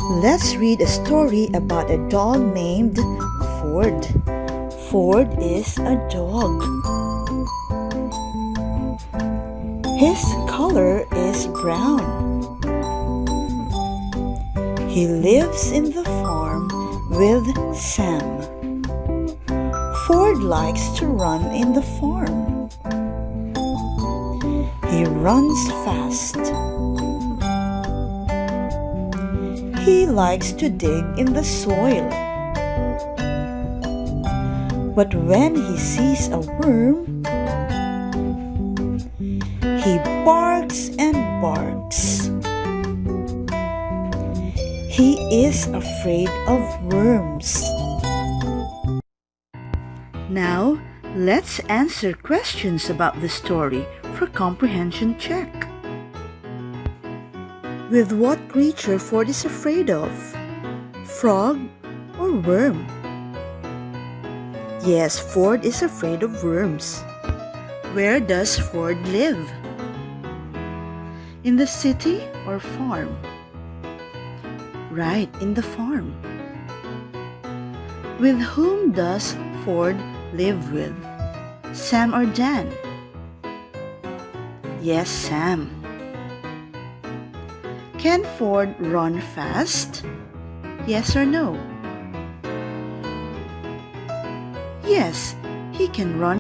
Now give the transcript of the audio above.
Let's read a story about a dog named Ford. Ford is a dog. His color is brown. He lives in the farm with Sam. Ford likes to run in the farm. He runs fast. He likes to dig in the soil. But when he sees a worm, he barks and barks. He is afraid of worms. Now, let's answer questions about the story for comprehension check. With what creature Ford is afraid of? Frog or worm? Yes, Ford is afraid of worms. Where does Ford live? In the city or farm? Right, in the farm. With whom does Ford live with? Sam or Dan? Yes, Sam. Can Ford run fast? Yes or no? Yes, he can run